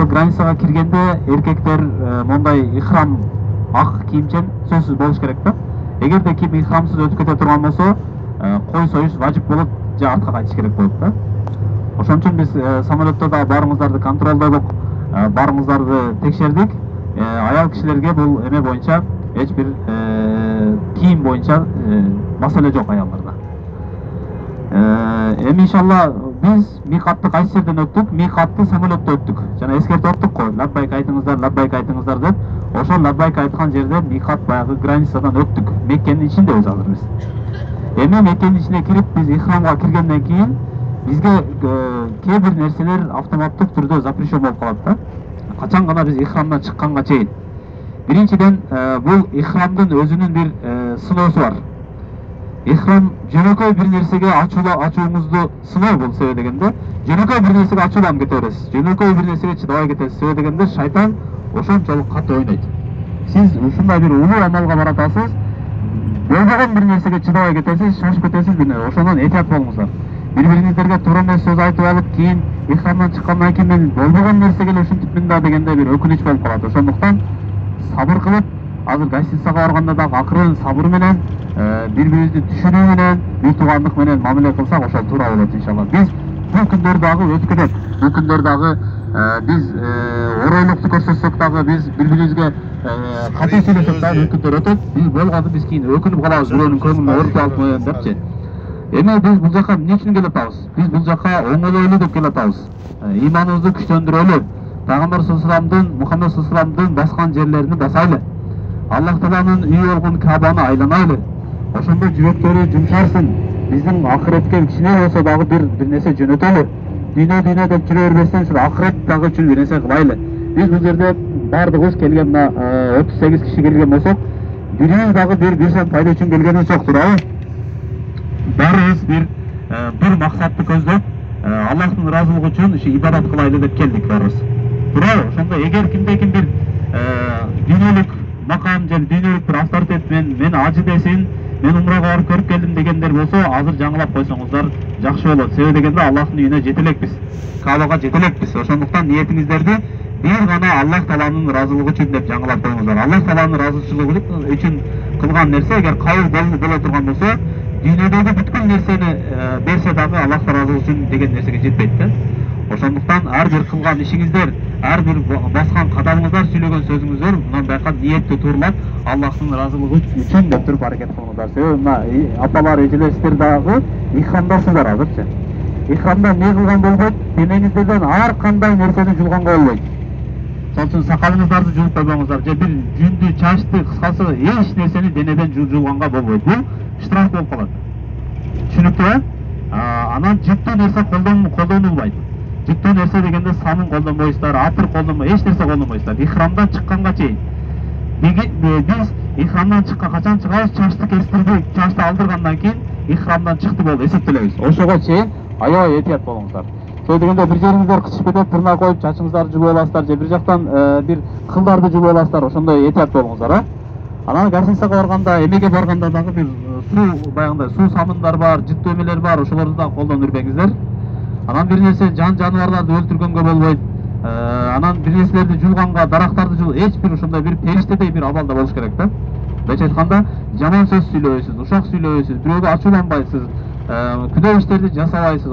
ошо границага киргенде эркектер мондай ихрам ак кийимчен сөзсүз болуш керек да. Эгерде ким ихрамсыз өтүп кете турган болсо, кой союш важип болот же артка кайтыш керек болот да. Ошон үчүн биз самолетто да баарыңыздарды контролдодук, баарыңыздарды текшердик. Аял кишилерге бул эме боюнча эч бир кийим боюнча маселе жок аялдарда. Эми иншалла биз микатты кайсы жерден өттүк? Микатты самолетто өттүк. Жана эскертип аттык го, лаббайк айтыңыздар деп. Ошол лаббайк айткан жерде микат баягы границадан өттүк. Меккенин ичиндебиз азыр биз. Эми Меккенин ичине кирип биз ихрамга киргенден кийин бизге кээ бир нерселер автоматтык түрдө запрещен болуп калат да. Качан гана биз ихрамдан чыкканга чейин. Биринчиден бул ихрамдын өзүнүн бир сыноосу бар. Ихрам жөнөкөй бир нерсеге ачууңузду сыноо бул себеби дегенде, жөнөкөй бир нерсеге ачууланып кете бересиз. Жөнөкөй бир нерсеге чыдабай кетесиз. Себеби дегенде шайтан ошончолук катуу ойнойт. Сиз ушундай бир улуу амалга баратасыз, болбогон бир нерсеге чыдабай кетесиз, шашып кетесиз, ошондон этият болуңуздар. Бири-бириңиздерге туура эмес сөз айтып алып, кийин ихрамдан чыккандан кийин мен болбогон нерсеге эле ушинтип мында дегенде бир өкүнүч болуп калат. Ошондуктан сабыр кылып, азыр гостиницага барганда дагы акырын сабыр менен, бири-бирибизди түшүнүү менен, бир туугандык менен мамиле кылсак ошол туура болот иншалла. Биз бул күндөр дагы өткөрөт. Бул күндөр дагы биз оройлукту көрсөтсөк дагы, биз бири-бирибизге катуу сүйлөсөк дагы күндөр өтөт. Биз болгону биз кийин өкүнүп калабыз, бирөөнүн көңүлүн оорутуп алып депчи. Эми биз бул жака эмне үчүн келип атабыз? Биз бул жака оңолойлуу деп келип атабыз. Ыйманыбызды күчтөндүрөлү. Пайгамбар саллаллаху Мухаммад саллаллаху баскан жерлерин басайлы. Аллах Тааланын үйү болгон Кабаны айланайлы. Ошондо жүрөктөрү жумшарсын. Биздин акыретке кичине болсо дагы бир нерсе жөнөтөлү. Дүйнө деп жүрө бербестен ушул акырет дагы үчүн бир нерсе кылайлы. Биз бул жерде бардыгыбыз келген, 38 киши келген болсок, бирибиз дагы бир саат пайда үчүн келгенибиз жок, туурабы? Баарыбыз бир максатты көздөп, Аллахтын ыраазылыгы үчүн ушу ибадат кылайлы деп келдик баарыбыз. Туурабы? Ошондо эгер кимде-ким бир дүйнөлүк макам же дүйнөлүк бир авторитет мен ажы десин, мен умрага барып көрүп келдим дегендер болсо, азыр жаңылап койсоңуздар жакшы болот. Себеби дегенде Аллахтын үйүнө жете элекпиз. Кабага жете элекпиз. Ошондуктан ниетиңиздерди бир гана Аллах Тааланын ыраазылыгы үчүн деп жаңылап коюңуздар. Аллах Тааланын ыраазычылыгы үчүн кылган нерсе эгер кабыл боло турган болсо, дүйнөдөгү бүткүл нерсени берсе дагы Аллах ыраазылыгы үчүн деген нерсеге жетпейт да. Ошондуктан ар бир кылган ишиңиздер, ар бир баскан кадамыңыздар, сүйлөгөн сөзүңүздөр мындан байкап ниетти туурулат, Аллахтын ыраазылыгы үчүн деп туруп аракет кылыңыздар. Себеби мына апалар, эжелериңиздер дагы ихрамдасыздар азырчы. Ихрамда эмне кылган болбойт? Денеңизден ар кандай нерсени жулганга болбойт. Ошон үчүн сакалыңыздарды жууп койбоңуздар, же бир жүндү, чачты, кыскасы эч нерсени денеден жулганга болбойт. Бул штраф болуп калат. Түшүнүктүбү? Анан жыттуу нерсе колдонулбайт. Жыттуу нерсе дегенде самын колдонбойсуздар, атыр колдонбойсуздар, эч нерсе колдонбойсуздар. Ихрамдан чыкканга чейин. Биз ихрамдан качан чыгабыз? Чачты кестирдик, чачты алдыргандан кийин ихрамдан чыкты болуп эсептелебиз. Ошого чейин аябай этият болуңуздар. Себеби дегенде бир жериңиздер кычып кетет, тырнак коюп чачыңыздарды жулуп аласыздар, же бир жактан бир кылдарды жулуп аласыздар. Ошондой этият болуңуздар, Анан гостиницага барганда, эмеге барганда дагы бир суу, баягындай суу самындар бар, жыттуу эмелер бар, ошолорду да колдонуп жүрбөңүздөр. Анан бир нерсе жаныбарларды өлтүргөнгө болбойт. Анан бир нерселерди жулганга, дарактарды эч бир ошондой бир периштедей бир абалда болуш керек да. Бече айтканда, жаман сөз сүйлөбөйсүз, ушак сүйлөбөйсүз, бирөөгө ачууланбайсыз, күнөө иштерди жасабайсыз.